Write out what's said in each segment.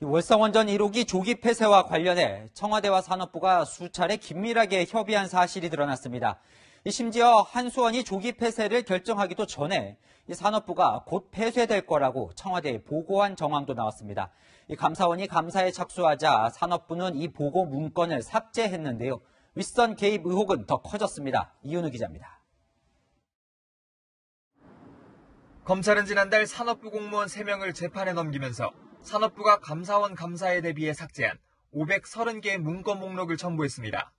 월성원전 1호기 조기 폐쇄와 관련해 청와대와 산업부가 수차례 긴밀하게 협의한 사실이 드러났습니다. 심지어 한수원이 조기 폐쇄를 결정하기도 전에 산업부가 곧 폐쇄될 거라고 청와대에 보고한 정황도 나왔습니다. 감사원이 감사에 착수하자 산업부는 이 보고 문건을 삭제했는데요. 윗선 개입 의혹은 더 커졌습니다. 이윤우 기자입니다. 검찰은 지난달 산업부 공무원 3명을 재판에 넘기면서 산업부가 감사원 감사에 대비해 삭제한 530개의 문건 목록을 첨부했습니다.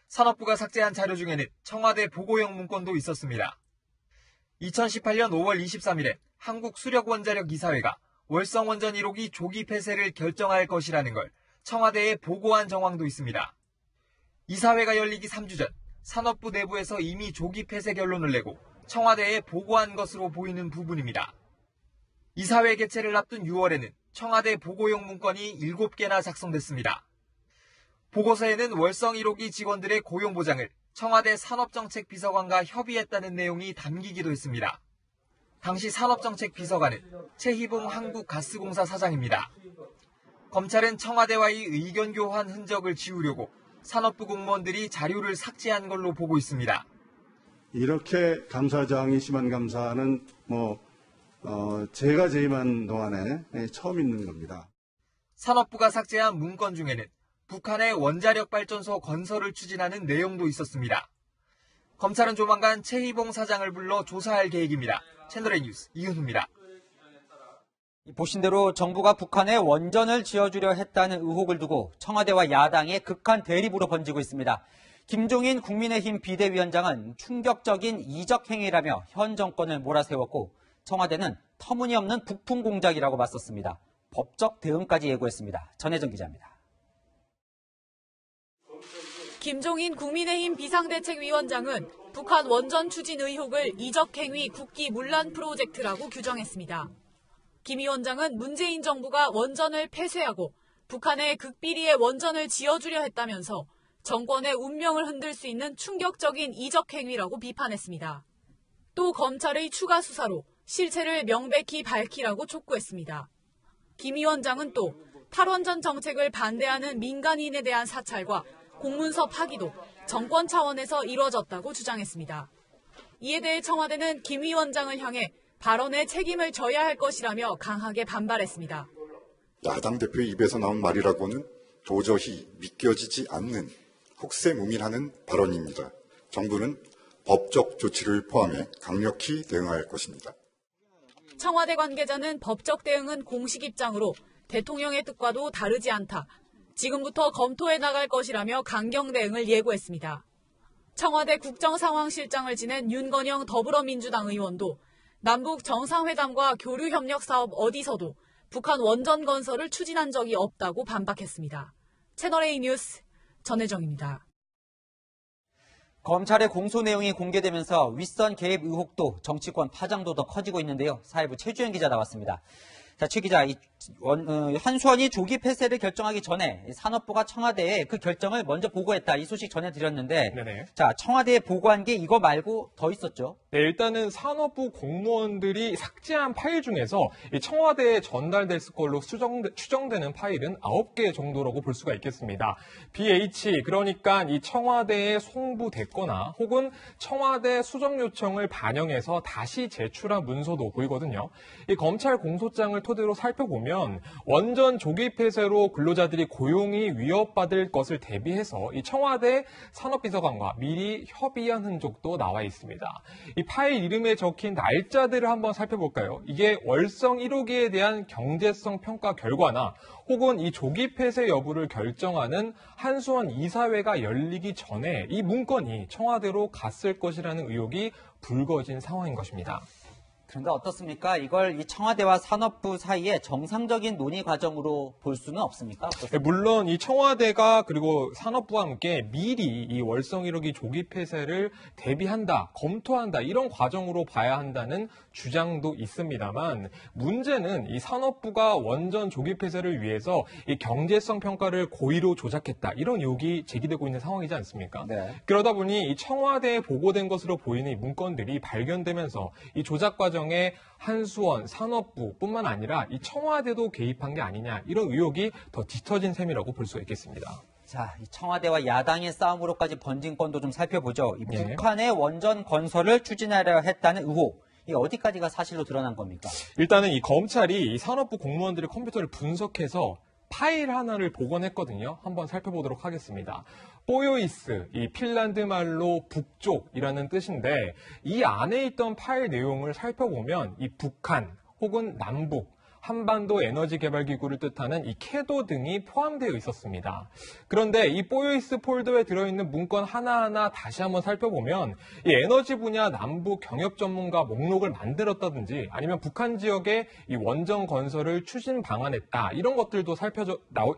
산업부가 삭제한 자료 중에는 청와대 보고형 문건도 있었습니다. 2018년 5월 23일에 한국수력원자력 이사회가 월성원전 1호기 조기 폐쇄를 결정할 것이라는 걸 청와대에 보고한 정황도 있습니다. 이사회가 열리기 3주 전 산업부 내부에서 이미 조기 폐쇄 결론을 내고 청와대에 보고한 것으로 보이는 부분입니다. 이사회 개최를 앞둔 6월에는 청와대 보고용 문건이 7개나 작성됐습니다. 보고서에는 월성 1호기 직원들의 고용 보장을 청와대 산업정책비서관과 협의했다는 내용이 담기기도 했습니다. 당시 산업정책비서관은 최희봉 한국가스공사 사장입니다. 검찰은 청와대와의 의견 교환 흔적을 지우려고 산업부 공무원들이 자료를 삭제한 걸로 보고 있습니다. 이렇게 감사장이 심한 감사는 제가 재임한 동안에 처음 있는 겁니다. 산업부가 삭제한 문건 중에는 북한의 원자력 발전소 건설을 추진하는 내용도 있었습니다. 검찰은 조만간 최희봉 사장을 불러 조사할 계획입니다. 채널A 뉴스 이윤우입니다. 보신 대로 정부가 북한에 원전을 지어주려 했다는 의혹을 두고 청와대와 야당의 극한 대립으로 번지고 있습니다. 김종인 국민의힘 비대위원장은 충격적인 이적 행위라며 현 정권을 몰아세웠고 청와대는 터무니없는 북풍 공작이라고 맞섰습니다. 법적 대응까지 예고했습니다. 전혜정 기자입니다. 김종인 국민의힘 비상대책위원장은 북한 원전 추진 의혹을 이적행위 국기 문란 프로젝트라고 규정했습니다. 김 위원장은 문재인 정부가 원전을 폐쇄하고 북한에 극비리의 원전을 지어주려 했다면서 정권의 운명을 흔들 수 있는 충격적인 이적행위라고 비판했습니다. 또 검찰의 추가 수사로 실체를 명백히 밝히라고 촉구했습니다. 김 위원장은 또 탈원전 정책을 반대하는 민간인에 대한 사찰과 공문서 파기도 정권 차원에서 이루어졌다고 주장했습니다. 이에 대해 청와대는 김 위원장을 향해 발언에 책임을 져야 할 것이라며 강하게 반발했습니다. 야당 대표의 입에서 나온 말이라고는 도저히 믿겨지지 않는 혹세무민하는 발언입니다. 정부는 법적 조치를 포함해 강력히 대응할 것입니다. 청와대 관계자는 법적 대응은 공식 입장으로 대통령의 뜻과도 다르지 않다. 지금부터 검토해 나갈 것이라며 강경 대응을 예고했습니다. 청와대 국정상황실장을 지낸 윤건영 더불어민주당 의원도 남북 정상회담과 교류협력 사업 어디서도 북한 원전 건설을 추진한 적이 없다고 반박했습니다. 채널A 뉴스 전혜정입니다. 검찰의 공소 내용이 공개되면서 윗선 개입 의혹도 정치권 파장도 더 커지고 있는데요. 사회부 최주영 기자 나왔습니다. 자, 최 기자, 한수원이 조기 폐쇄를 결정하기 전에 산업부가 청와대에 그 결정을 먼저 보고했다. 이 소식 전해드렸는데, 네네. 자, 청와대에 보고한 게 이거 말고 더 있었죠? 네, 일단은 산업부 공무원들이 삭제한 파일 중에서 이 청와대에 전달될 걸로 추정되는 파일은 9개 정도라고 볼 수가 있겠습니다. BH, 그러니까 이 청와대에 송부됐거나 혹은 청와대 수정 요청을 반영해서 다시 제출한 문서도 보이거든요. 이 검찰 공소장을 토대로 살펴보면 원전 조기 폐쇄로 근로자들이 고용이 위협받을 것을 대비해서 이 청와대 산업비서관과 미리 협의한 흔적도 나와 있습니다. 이 파일 이름에 적힌 날짜들을 한번 살펴볼까요? 이게 월성 1호기에 대한 경제성 평가 결과나 혹은 이 조기 폐쇄 여부를 결정하는 한수원 이사회가 열리기 전에 이 문건이 청와대로 갔을 것이라는 의혹이 불거진 상황인 것입니다. 그런데 어떻습니까? 이걸 이 청와대와 산업부 사이에 정상적인 논의 과정으로 볼 수는 없습니까? 어떻습니까? 물론 이 청와대가 그리고 산업부와 함께 미리 이 월성 1호기 조기 폐쇄를 대비한다, 검토한다 이런 과정으로 봐야 한다는 주장도 있습니다만 문제는 이 산업부가 원전 조기 폐쇄를 위해서 이 경제성 평가를 고의로 조작했다 이런 의혹이 제기되고 있는 상황이지 않습니까? 네. 그러다 보니 이 청와대에 보고된 것으로 보이는 이 문건들이 발견되면서 이 조작 과정 과정에 한수원, 산업부뿐만 아니라 이 청와대도 개입한 게 아니냐 이런 의혹이 더 짙어진 셈이라고 볼 수가 있겠습니다. 자, 이 청와대와 야당의 싸움으로까지 번진 건도 좀 살펴보죠. 이 예. 북한의 원전 건설을 추진하려 했다는 의혹. 이게 어디까지가 사실로 드러난 겁니까? 일단은 이 검찰이 이 산업부 공무원들의 컴퓨터를 분석해서 파일 하나를 복원했거든요. 한번 살펴보도록 하겠습니다. 뽀요이스, 이 핀란드 말로 북쪽이라는 뜻인데 이 안에 있던 파일 내용을 살펴보면 이 북한 혹은 남북, 한반도 에너지 개발 기구를 뜻하는 이 캐도 등이 포함되어 있었습니다. 그런데 이 뽀요이스 폴더에 들어있는 문건 하나하나 다시 한번 살펴보면 이 에너지 분야 남북 경협 전문가 목록을 만들었다든지 아니면 북한 지역의 이 원전 건설을 추진 방안했다 이런 것들도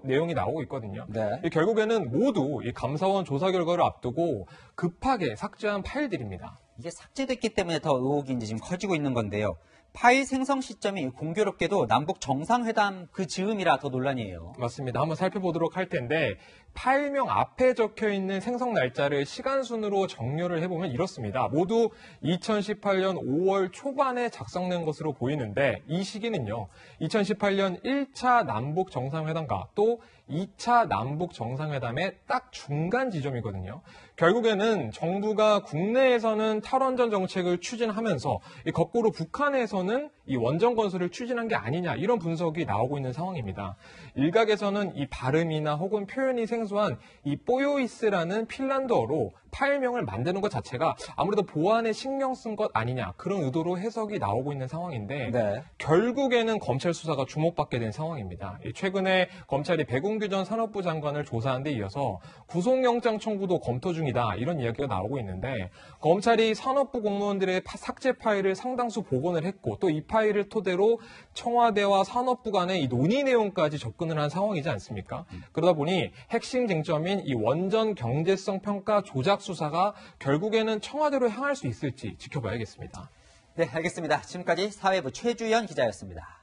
내용이 나오고 있거든요. 네. 결국에는 모두 이 감사원 조사 결과를 앞두고 급하게 삭제한 파일들입니다. 이게 삭제됐기 때문에 더 의혹이 이제 지금 커지고 있는 건데요. 파일 생성 시점이 공교롭게도 남북 정상회담 그 즈음이라 더 논란이에요. 맞습니다. 한번 살펴보도록 할 텐데 파일명 앞에 적혀있는 생성 날짜를 시간순으로 정렬을 해보면 이렇습니다. 모두 2018년 5월 초반에 작성된 것으로 보이는데 이 시기는요. 2018년 1차 남북 정상회담과 또 2차 남북 정상회담의 딱 중간 지점이거든요. 결국에는 정부가 국내에서는 탈원전 정책을 추진하면서 거꾸로 북한에서는 이 원전 건설을 추진한 게 아니냐 이런 분석이 나오고 있는 상황입니다. 일각에서는 이 발음이나 혹은 표현이 생소한 이 뽀요이스라는 핀란드어로 파일명을 만드는 것 자체가 아무래도 보안에 신경 쓴 것 아니냐 그런 의도로 해석이 나오고 있는 상황인데 네. 결국에는 검찰 수사가 주목받게 된 상황입니다. 최근에 검찰이 백운규 전 산업부 장관을 조사한 데 이어서 구속영장 청구도 검토 중이다 이런 이야기가 나오고 있는데 검찰이 산업부 공무원들의 삭제 파일을 상당수 복원을 했고 또 이 파일을 토대로 청와대와 산업부 간의 이 논의 내용까지 접근을 한 상황이지 않습니까? 그러다 보니 핵심 쟁점인 이 원전 경제성 평가 조작 수사가 결국에는 청와대로 향할 수 있을지 지켜봐야겠습니다. 네, 알겠습니다. 지금까지 사회부 최주연 기자였습니다.